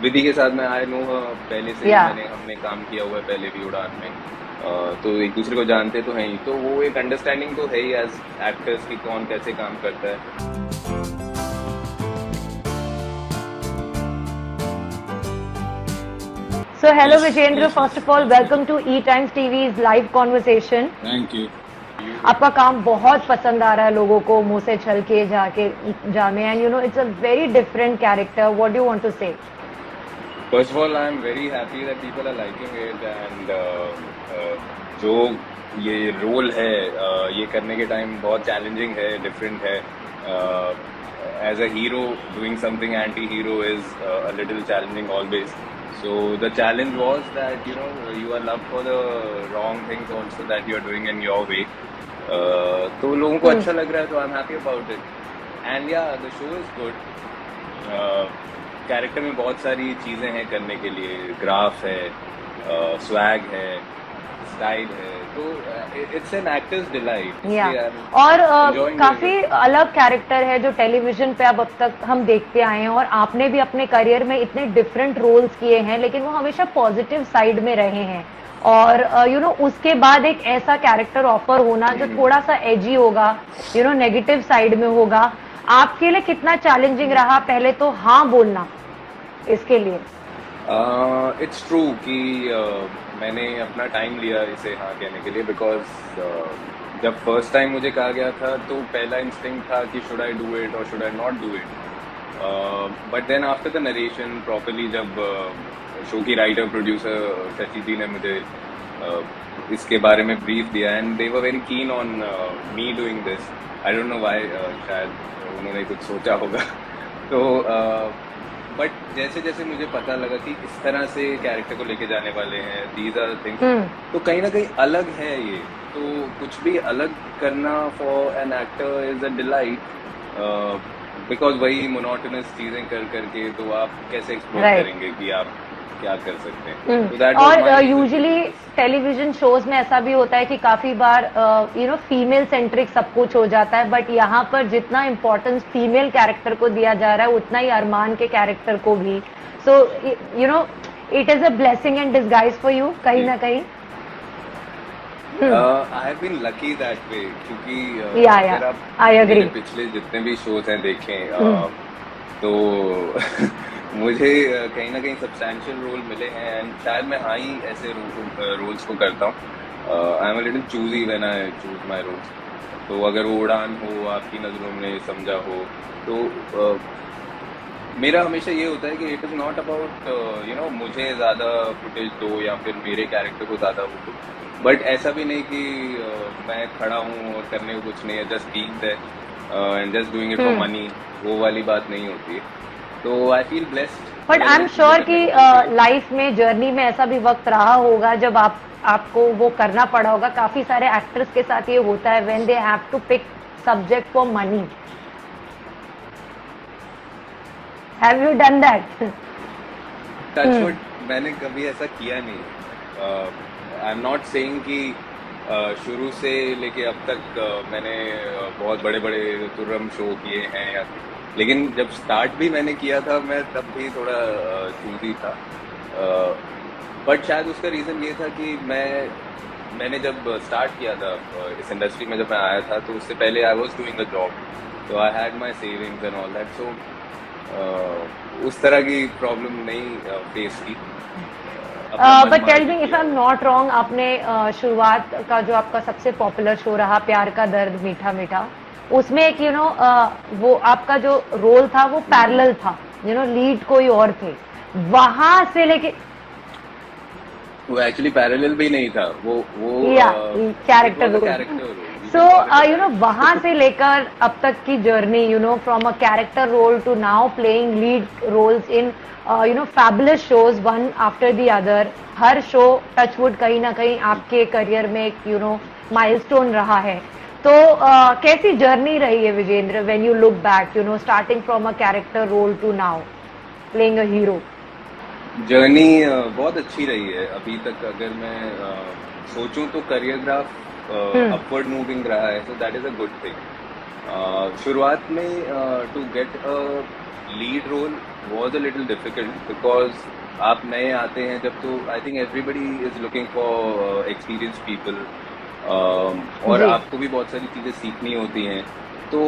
विधि के साथ मैं आई नो पहले से ही, या हमने काम किया हुआ है पहले भी उड़ान में। तो एक दूसरे को जानते तो हैं ही, तो वो एक अंडरस्टैंडिंग तो है ही एज एक्टर्स की कौन कैसे काम करता है। So, hello Yes, Vijendra. yes, First yes. of all, welcome to E Times TV's live conversation. Thank you. आपका काम बहुत पसंद आ रहा है लोगों को, मुंह से छल के जाके जामे, and you know it's a very different character. What do you want to say? First of all I am very happy that people are liking it, and जो ये रोल है ये करने के टाइम बहुत चैलेंजिंग है, डिफरेंट है। As a hero doing something anti hero is a little challenging always. So the challenge was that you are loved for the wrong things also that you are doing in your way. तो लोगों को अच्छा लग रहा है, तो I am happy about it. And या the show is good. Character में बहुत सारी चीजें हैं करने के लिए, ग्राफ है, स्वैग है, स्टाइल है, तो इट्स एन एक्टर्स डिलाइट। या इसलिए और एंजॉयिंग काफी अलग कैरेक्टर है जो टेलीविजन पे अब तक हम देखते आए हैं, और आपने भी अपने करियर में इतने डिफरेंट रोल्स किए हैं, लेकिन वो हमेशा पॉजिटिव साइड में रहे हैं। और उसके बाद एक ऐसा कैरेक्टर ऑफर होना जो थोड़ा सा एजी होगा, नेगेटिव साइड में होगा, आपके लिए कितना चैलेंजिंग रहा पहले तो हाँ बोलना इसके लिए? इट्स ट्रू कि मैंने अपना टाइम लिया इसे हाँ कहने के लिए, बिकॉज जब फर्स्ट टाइम मुझे कहा गया था तो पहला इंस्टिंक्ट था कि शुड आई डू इट और should I not do it. But then after the narration properly, जब शो की राइटर प्रोड्यूसर शशि जी ने मुझे इसके बारे में ब्रीफ दिया, and they were very keen on me doing this. I don't know why, शायद उन्होंने कुछ सोचा होगा। तो बट जैसे जैसे मुझे पता लगा कि इस तरह से कैरेक्टर को लेके जाने वाले हैं, दीज आर थिंग्स, तो कहीं ना कहीं अलग है ये। तो कुछ भी अलग करना for an actor is a delight, because वही मोनोटोनस चीजें कर करके तो आप कैसे एक्सप्लोर करेंगे कि आप क्या कर सकते हैं। तो दैट वाज और यूजुअली टेलीविजन शोज में ऐसा भी होता है कि काफी बार फीमेल सेंट्रिक सब कुछ हो जाता है, बट यहाँ पर जितना इम्पोर्टेंस फीमेल कैरेक्टर को दिया जा रहा है उतना ही अरमान के कैरेक्टर को भी। So it is a blessing and disguise for you कहीं ना कहीं। I have been lucky that way, क्योंकि अगर आप मेरे पिछले जितने भी शोज हैं देखें, तो मुझे कहीं ना कहीं सब्सटैंशियल रोल मिले हैं, एंड शायद मैं हाँ ही ऐसे रोल्स को करता हूँ। I am a little choosy when I choose my roles. तो अगर वो उड़ान हो, आपकी नज़रों में समझा हो, तो मेरा हमेशा ये होता है कि इट इज़ नॉट अबाउट मुझे ज़्यादा फुटेज दो या फिर मेरे कैरेक्टर को ज़्यादा वो दो, बट ऐसा भी नहीं कि मैं खड़ा हूँ और करने को कुछ नहीं है, just being there and just doing it for money, वो वाली बात नहीं होती है। तो I feel blessed. But I am sure कि लाइफ में, जर्नी में ऐसा भी वक्त रहा होगा जब आपको वो करना पड़ा होगा। काफी सारे एक्टर्स के साथ ये होता है, when they have to pick subject for money. Have you done that? Touchwood, मैंने कभी ऐसा किया नहीं। आई एम नॉट सेइंग कि शुरू से लेके अब तक मैंने बहुत बड़े बड़े तुर्रम शो किए हैं, या लेकिन जब स्टार्ट भी मैंने किया था मैं तब भी थोड़ा चूजी था। बट शायद उसका रीज़न ये था कि मैंने जब स्टार्ट किया था इस इंडस्ट्री में, जब मैं आया था, तो उससे पहले I was doing a job, तो I had my savings and all that. So उस तरह की प्रॉब्लम नहीं फेस की। But tell me if I am not wrong, आपने शुरुआत का जो आपका सबसे पॉपुलर शो रहा प्यार का दर्द मीठा मीठा, उसमें एक वो आपका जो रोल था वो पैरेलल था, लीड कोई और थे, वहां से लेके वो एक्चुअली पैरेलल भी नहीं था, वो कैरेक्टर। सो वहां से लेकर अब तक की journey, from a character role to now playing lead roles in fabulous shows one after the other, हर शो टचवुड कहीं ना कहीं आपके करियर में एक माइलस्टोन रहा है। तो कैसी जर्नी रही है Vijendra, when you look back, starting from a character role to now playing a hero? Journey बहुत अच्छी रही है अभी तक। अगर मैं सोचूं तो करियर ग्राफ अपवर्ड मूविंग रहा है, so that is a good thing. शुरुआत में to get a lead role was a little difficult because आप नए आते हैं जब, तो I think everybody is looking for experience people, और जी आपको भी बहुत सारी चीज़ें सीखनी होती हैं। तो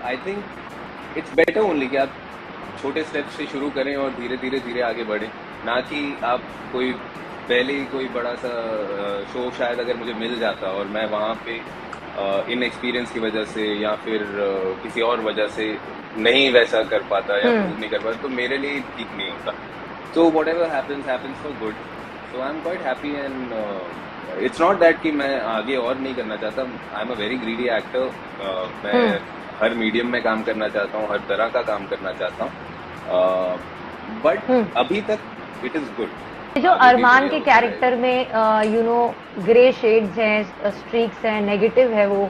I think it's better only कि आप छोटे स्टेप्स से शुरू करें और धीरे धीरे धीरे आगे बढ़ें, ना कि आप कोई पहले ही कोई बड़ा सा शो शायद अगर मुझे मिल जाता और मैं वहाँ पे इन एक्सपीरियंस की वजह से या फिर किसी और वजह से नहीं वैसा कर पाता या प्रूव नहीं कर पाता, तो मेरे लिए ठीक नहीं होता। So whatever happens for good. So I'm quite happy and it's not that कि मैं आगे और नहीं करना चाहता. I'm a very greedy actor. मैं हर मीडियम में काम करना चाहता हूँ, हर तरह का काम करना चाहता हूँ. But अभी तक it is good. जो अरमान के कैरेक्टर में यू नो ग्रे शेड्स हैं, स्ट्रीक्स हैं, नेगेटिव है, वो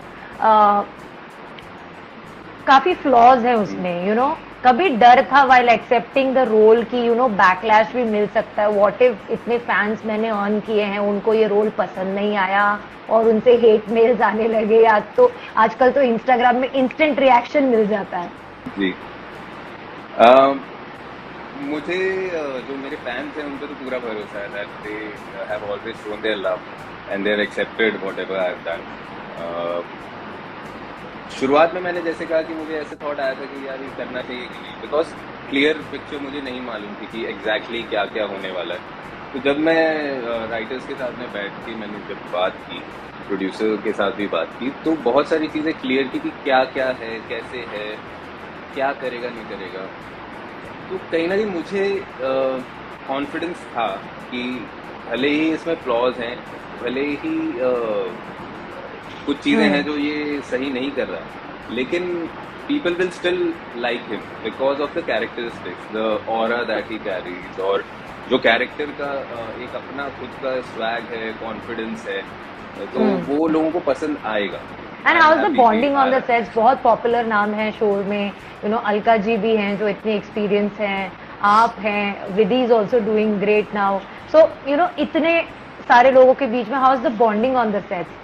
काफी फ्लॉज है उसमें, यू नो कभी डर था वाइल एक्सेप्टिंग द रोल की यू नो बैकलैश भी मिल सकता है, व्हाट इफ इतने फैंस मैंने अर्न किए हैं, उनको ये रोल पसंद नहीं आया और उनसे हेट मेल्स आने लगे, आज तो आजकल तो इंस्टाग्राम में इंस्टेंट रिएक्शन मिल जाता है। जी मुझे जो मेरे फैंस हैं उन पर तो पूरा भरोसा है that they have always shown their love and they have accepted whatever I have done. शुरुआत में मैंने जैसे कहा कि मुझे ऐसे थॉट आया था कि यार ये करना चाहिए कि नहीं, बिकॉज क्लियर पिक्चर मुझे नहीं मालूम थी कि एग्जैक्टली क्या क्या होने वाला है। तो जब मैं राइटर्स के साथ में बैठ के मैंने जब बात की, प्रोड्यूसर के साथ भी बात की, तो बहुत सारी चीज़ें क्लियर की कि क्या क्या है, कैसे है, क्या करेगा नहीं करेगा। तो कहीं ना कहीं मुझे कॉन्फिडेंस था कि भले ही इसमें फ्लॉज हैं, भले ही कुछ चीज़ें हैं जो ये सही नहीं कर रहा, लेकिन people will still like him because of the characteristics, the aura that he carries, और जो कैरेक्टर का एक अपना खुद का स्वैग है, कॉन्फिडेंस है, तो वो लोगों को पसंद आएगा। And how is the bonding on the sets? बहुत पॉपुलर नाम है शो में, यू नो अलका जी भी हैं जो इतने एक्सपीरियंस हैं, आप हैं, Vidhi is also doing great now, so you know इतने सारे लोगों के बीच में how is the bonding on the sets?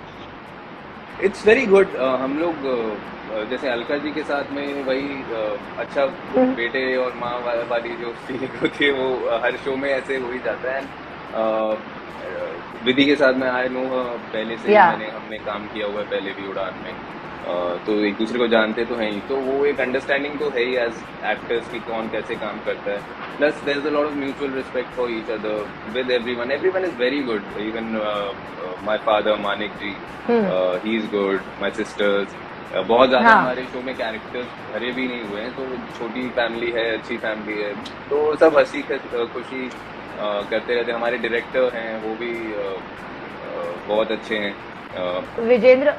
It's very good. हम लोग जैसे अलका जी के साथ में वही अच्छा बेटे और माँ वाली जो फीलिंग होती है वो हर शो में ऐसे हो ही जाता है। विधि के साथ में आई नो पहले से हमने काम किया हुआ है पहले भी उड़ान में, तो एक दूसरे को जानते तो हैं ही, तो वो एक अंडरस्टैंडिंग तो है ही एज एक्टर्स की कौन कैसे काम करता है। Plus there is a lot of mutual respect for each other with everyone is very good. Even my father Manik ji, he is good, my sisters, बहुत ज़्यादा हमारे शो में कैरेक्टर्स भरे भी नहीं हुए हैं, तो छोटी फैमिली है, अच्छी फैमिली है, तो सब हंसी खुशी करते रहते। हमारे डायरेक्टर हैं वो भी बहुत अच्छे हैं। विजेंद्र,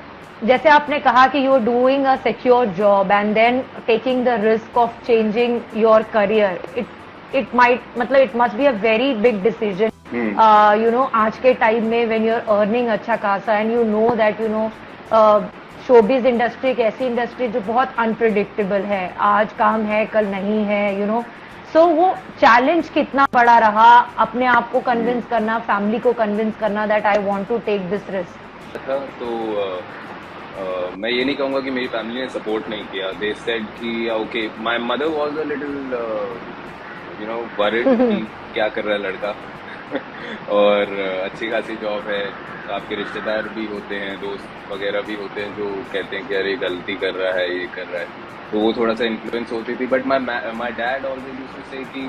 जैसे आपने कहा कि you are doing a secure job and then taking the risk of changing your career, it might मतलब it must be a very big decision, you know आज के टाइम में व्हेन यू आर अर्निंग अच्छा खासा and you know that you know showbiz industry एक ऐसी industry जो बहुत अनप्रिडिक्टेबल है, आज काम है कल नहीं है, यू नो, सो वो चैलेंज कितना बड़ा रहा अपने आप को कन्विंस करना, फैमिली को कन्विंस करना that I want to take this risk? तो मैं ये नहीं कहूँगा कि मेरी फैमिली ने सपोर्ट नहीं किया। दे सेड कि okay, my mother was a little you know worried कि क्या कर रहा है लड़का और अच्छी खासी जॉब है, आपके रिश्तेदार भी होते हैं, दोस्त वगैरह भी होते हैं जो कहते हैं कि अरे गलती कर रहा है, ये कर रहा है, तो वो थोड़ा सा इन्फ्लुएंस होती थी। But my dad always used to say कि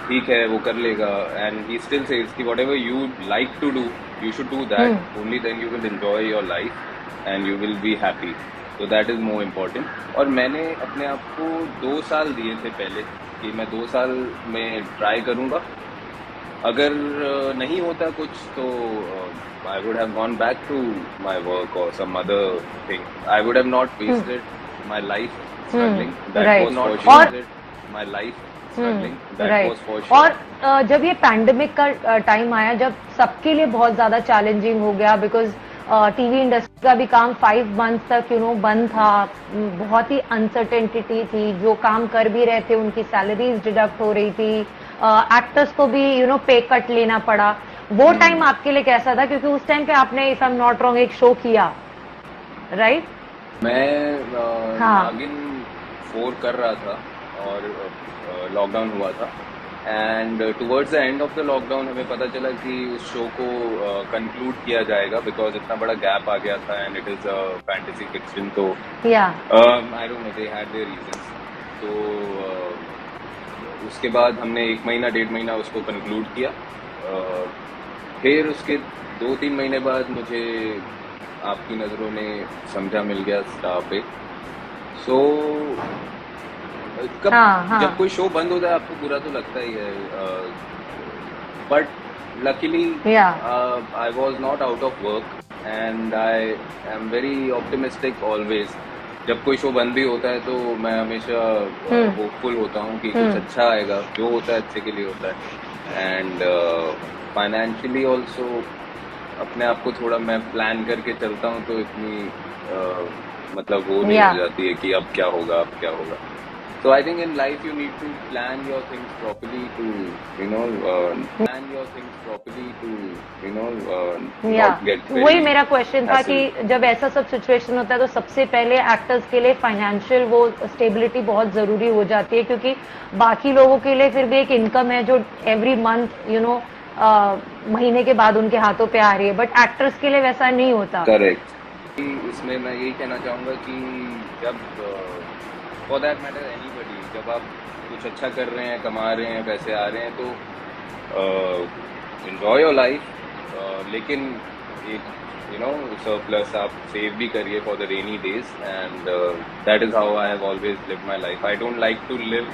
ठीक है वो कर लेगा, एंड ही स्टिल सेज कि whatever you like to do you should do that, only then you will enjoy your life and you will be happy, तो that is more important. और मैंने अपने आप को 2 साल दिए थे पहले कि मैं 2 साल में ट्राई करूँगा, अगर नहीं होता कुछ तो I would have gone back to my work or some other thing. I would have not wasted my life struggling. That was not wasted my life struggling. That was for sure. और जब ये pandemic का time आया, जब सबके लिए बहुत ज्यादा चैलेंजिंग हो गया, बिकॉज टीवी इंडस्ट्री का भी काम 5 मंथ्स तक यू नो बंद था, बहुत ही अनसर्टेनिटी थी, जो काम कर भी रहे थे उनकी सैलरीज डिडक्ट हो रही थी, एक्टर्स को भी यू नो पे कट लेना पड़ा। वो टाइम आपके लिए कैसा था? क्योंकि उस टाइम पे आपने if I am not wrong एक शो किया। राइट? मैं हाँ, नागिन 4 कर रहा था और लॉकडाउन हुआ था and towards the end of the lockdown हमें पता चला कि उस शो को कंक्लूड किया जाएगा बिकॉज इतना बड़ा गैप आ गया था and it is a fantasy fiction तो या आई don't no they had there reasons तो उसके बाद हमने 1 महीना 1.5 महीना उसको कंक्लूड किया फिर उसके 2-3 महीने बाद मुझे आपकी नज़रों में समझा मिल गया स्टार पे सो कब हाँ, जब हाँ, कोई शो बंद होता है आपको बुरा तो लगता ही है बट लकीली या I was not out of work and I am very optimistic always जब कोई शो बंद भी होता है तो मैं हमेशा हम्म, होपफुल होता हूँ कि कुछ हम्म, अच्छा आएगा जो होता है अच्छे के लिए होता है एंड फाइनेंशियली ऑल्सो अपने आप को थोड़ा मैं प्लान करके चलता हूँ तो इतनी मतलब वो नहीं या हो जाती है कि अब क्या होगा अब क्या होगा so I think in life you need to plan your things properly to you know plan your things properly to you know या not get वही very मेरा क्वेश्चन था कि hassled जब ऐसा सब सिचुएशन होता है तो सबसे पहले एक्टर्स के लिए फाइनेंशियल वो स्टेबिलिटी बहुत जरूरी हो जाती है, क्योंकि बाकी लोगों के लिए फिर भी एक इनकम है जो एवरी मंथ महीने के बाद उनके हाथों पे आ रही है, बट एक्टर्स के लिए वैसा नहीं होता. correct इसमें मैं यही कहना चाहूँगा कि जब फॉर दैट मैटर एनीबडी जब आप कुछ अच्छा कर रहे हैं कमा रहे हैं पैसे आ रहे हैं तो enjoy your life लेकिन एक surplus आप save भी करिए for the rainy days and that is how I have always lived my life. I don't like to live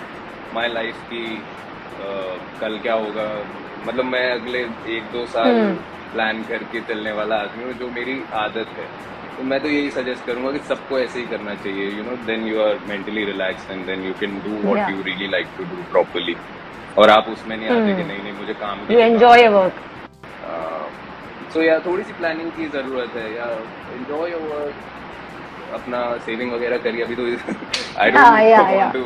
my life कि कल क्या होगा मतलब मैं अगले 1-2 साल प्लान करके चलने वाला आदमी हूँ जो मेरी आदत है तो मैं तो यही सजेस्ट करूंगा कि सबको ऐसे ही करना चाहिए then you are mentally relax and then you can do what you really like to do properly और आप उसमें नहीं आते कि नहीं मुझे काम you enjoy your work. So या थोड़ी सी प्लानिंग की ज़रूरत है या एंजॉय योर वर्क अपना सेविंग वगैरह करिए अभी तो I don't want to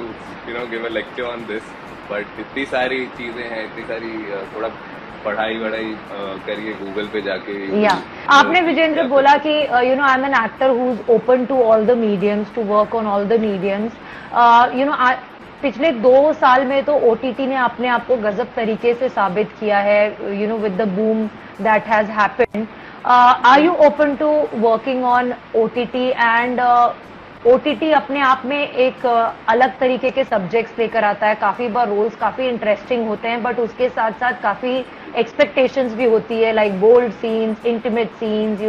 give a lecture on this but इतनी सारी चीज़ें हैं इतनी सारी थोड़ा पढ़ाई करिए गूगल पे जाके या आपने विजेंद्र बोला कि I am an actor who is open to all the mediums, to work on all the mediums. पिछले 2 साल में तो ओटीटी ने अपने आप को गजब तरीके से साबित किया है, with the boom that has happened. Are you open to working on OTT and OTT अपने आप में एक अलग तरीके के सब्जेक्ट्स लेकर आता है, काफी बार रोल्स काफी इंटरेस्टिंग होते हैं बट उसके साथ साथ काफी एक्सपेक्टेशंस भी होती है, like bold scenes, intimate scenes,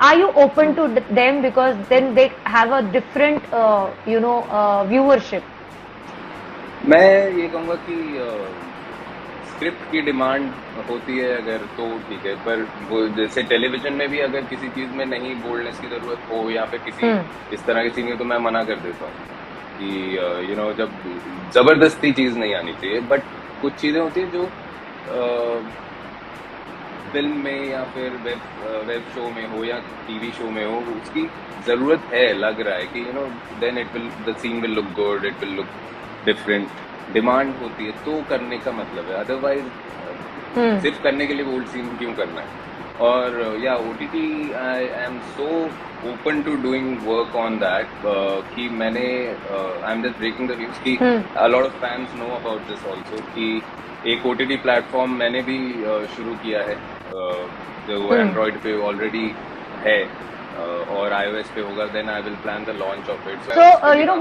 are you open to them because then they have a different viewership? मैं ये कहूँगा कि स्क्रिप्ट की डिमांड होती है अगर तो ठीक है पर वो जैसे टेलीविजन में भी अगर किसी चीज़ में नहीं बोल्डनेस की ज़रूरत हो या फिर किसी इस तरह की चीज़ में तो मैं मना कर देता हूँ कि जब ज़बरदस्ती चीज़ नहीं आनी चाहिए बट कुछ चीज़ें होती हैं जो फिल्म में या फिर वेब शो में हो या टीवी शो में हो उसकी ज़रूरत है लग रहा है कि then it will the scene will look good it will look different demand होती है तो करने का मतलब है अदरवाइज सिर्फ करने के लिए बोल्ड सीन क्यों करना है और या OTT I am so open to doing work on that कि मैंने I am just breaking the news कि a lot of fans know about this also कि एक ओटीटी प्लेटफॉर्म मैंने भी शुरू किया है जो एंड्रॉयड पे ऑलरेडी है और iOS पे होगा then I will plan the launch of it. So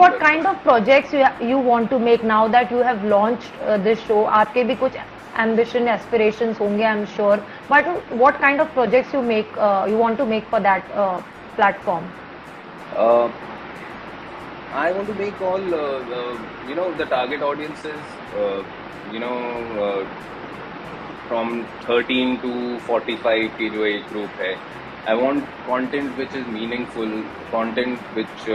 what kind of projects you want to make now that you have launched this show? आपके भी कुछ ambition aspirations होंगे I'm sure, but what kind of projects you want to make for that platform? I want to make all the target audiences from 13 to 45 की जो age group है I want content which is meaningful, content which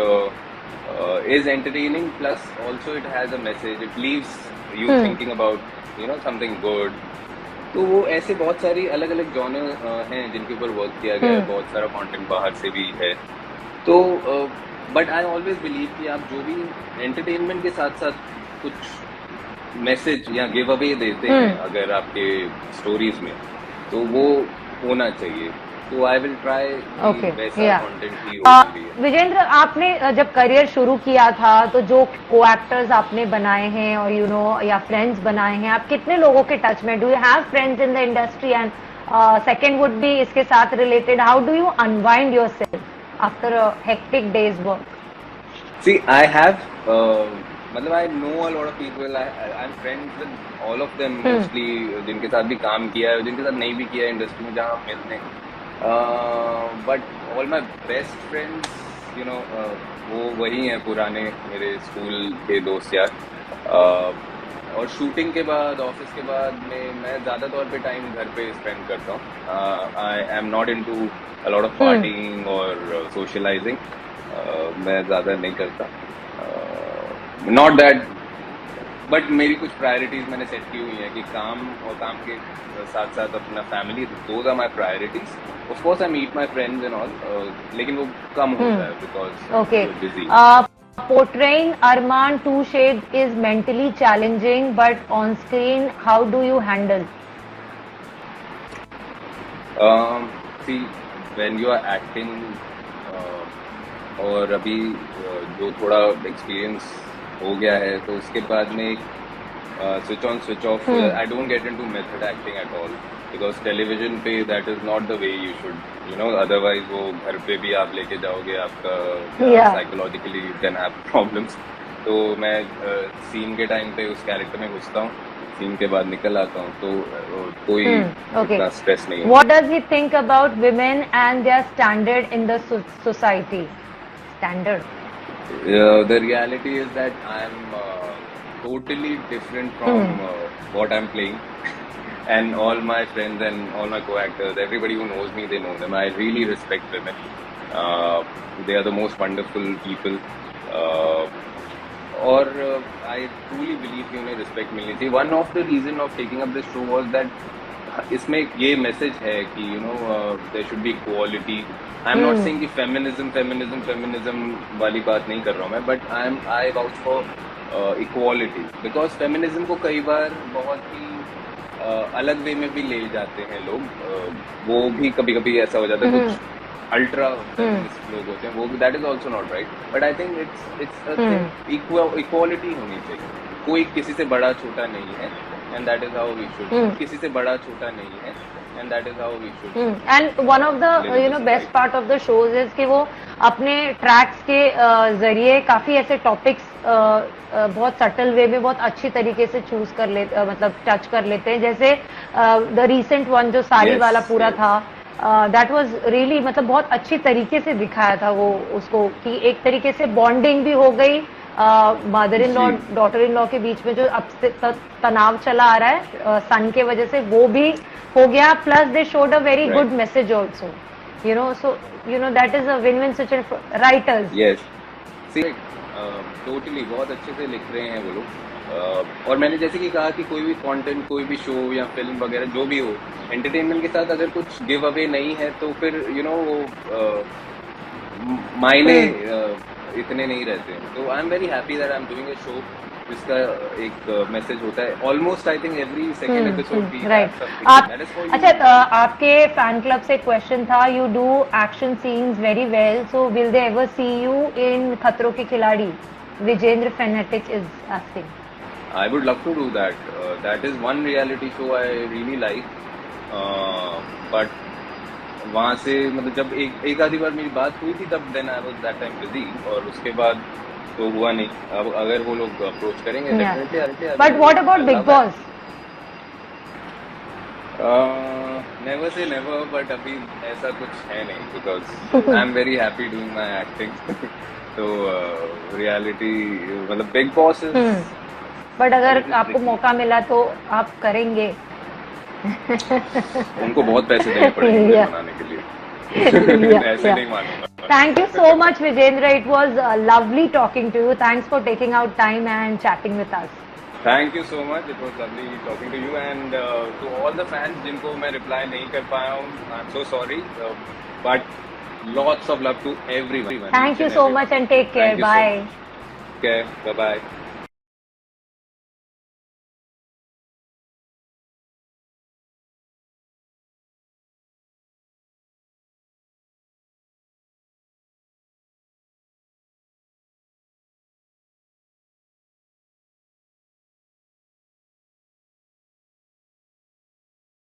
is entertaining, plus also it has a message. It leaves you thinking about something good. तो वो ऐसे बहुत सारी अलग अलग जॉनर हैं जिनके ऊपर वर्क किया गया है बहुत सारा कंटेंट बाहर से भी है तो बट आई ऑलवेज बिलीव कि आप जो भी एंटरटेनमेंट के साथ साथ कुछ मैसेज या गिव अवे देते हैं अगर आपके स्टोरीज में तो वो होना चाहिए तो आई विल ट्राई Okay, वैसा yeah. कंटेंट ही होना भी है। विजेंद्र, आपने जब करियर शुरू किया था तो जो को एक्टर्स आपने बनाए हैं और या फ्रेंड्स बनाए हैं, आप कितने लोगों के टच में? Do you have friends in the industry? And second would be इसके साथ related, how do you unwind yourself after a hectic days work? See, I have, मतलब I know a lot of people. I'm friends with all of them mostly, जिनके साथ भी काम किया है, जिनके साथ नहीं भी किया है इंडस्ट्री में जहाँ हम मिलते हैं. But all my best friends, वो वही हैं पुराने मेरे स्कूल के दोस्त यार. और शूटिंग के बाद, ऑफिस के बाद में मैं ज़्यादा तौर पे टाइम घर पे स्पेंड करता हूँ. I am not into a lot of partying और सोशलाइजिंग. मैं ज़्यादा नहीं करता. नॉट दैट, बट मेरी कुछ प्रायोरिटीज़ मैंने सेट की हुई हैं कि काम और काम के साथ साथ अपना family, those are my priorities. Of course I meet my friends and all, लेकिन वो कम होता है Okay. Because busy. Portraying Arman Toushade is mentally challenging, but on screen, how do you handle? See, when you are acting, और अभी जो थोड़ा experience हो गया है तो उसके बाद में switch on switch off, I don't get into method acting at all, because television पे that is not the way you should, otherwise वो घर पे भी आप लेके जाओगे, आपका psychologically you can have problems. तो मैं सीन के टाइम पे उस कैरेक्टर में घुसता हूँ, सीन के बाद निकल आता हूँ, तो कोई इतना स्ट्रेस नहीं है. What does he think about women and their standard in the society? Standard. The reality is that I'm totally different from what I'm playing. And all my friends and all my co-actors, everybody who knows me, they know them. I really respect women. They are the most wonderful people. और I truly believe कि उन्हें respect मिलनी चाहिए. One of the reason of taking up this show was that इसमें ये message है कि there should be equality. I'm not saying कि feminism वाली बात नहीं कर रहा हूँ मैं, but I vouch for equality, because feminism को कई बार बहुत ही अलग वे में भी ले जाते हैं लोग. वो भी कभी कभी ऐसा हो जाता है, कुछ अल्ट्रा फेमिनिस्ट लोग होते हैं, वो that is also not right. But I think it's equality होनी चाहिए. कोई किसी से बड़ा छोटा नहीं है, and that is how we should. किसी से बड़ा छोटा नहीं है, and that is how we should. And one of the best part of the shows is कि वो अपने ट्रैक्स के जरिए काफी ऐसे टॉपिक्स बहुत सटल वे में बहुत अच्छी तरीके से चूज कर लेते, मतलब टच कर लेते हैं. जैसे द रीसेंट वन जो साड़ी वाला पूरा था, दैट वाज रियली, मतलब बहुत अच्छी तरीके से दिखाया था वो उसको, कि एक तरीके से बॉन्डिंग भी हो गई mother in law daughter in law के बीच में जो अब तनाव चला आ रहा है सन के वजह से, वो भी हो गया. Plus they showed a very good message also, so that is a win win situation. Writers, yes, totally बहुत अच्छे से लिख रहे हैं वो लोग. और मैंने जैसे कि कहा कि कोई भी कंटेंट, कोई भी शो या फिल्म वगैरह जो भी हो, एंटरटेनमेंट के साथ अगर कुछ गिव अवे नहीं है तो फिर वो मायने इतने नहीं रहते. तो I am very happy that I am doing a show जिसका एक मैसेज होता है. Almost I think every second episode भी अच्छा, आपके फैन क्लब से क्वेश्चन था, you do action scenes very well, so will they ever see you in खतरों के खिलाड़ी? Vijendra fanatic is asking. I would love to do that. That is one reality show I really like. But वहाँ से मतलब जब एक आधी बार मेरी बात हुई थी तब then I was that time busy, और उसके बाद तो हुआ नहीं. अब अगर वो लोग अप्रोच करेंगे definitely. But what about Big Boss? Never say never, but अभी ऐसा कुछ है नहीं, because I'm very happy doing my acting. तो reality मतलब Big Boss is. बट अगर आपको मौका मिला तो आप करेंगे? उनको बहुत पैसे देने पड़ेंगे बनाने के लिए. ऐसे नहीं मानूंगा. Thank you so much, Vijendra. It was lovely talking to you. Thanks for taking out time and chatting with us. Thank you so much. It was lovely talking to you, and to all the fans जिनको मैं reply नहीं कर पाया हूँ, I'm so sorry. But lots of love to everyone. Thank you so much and take care. Bye. Okay. Bye bye.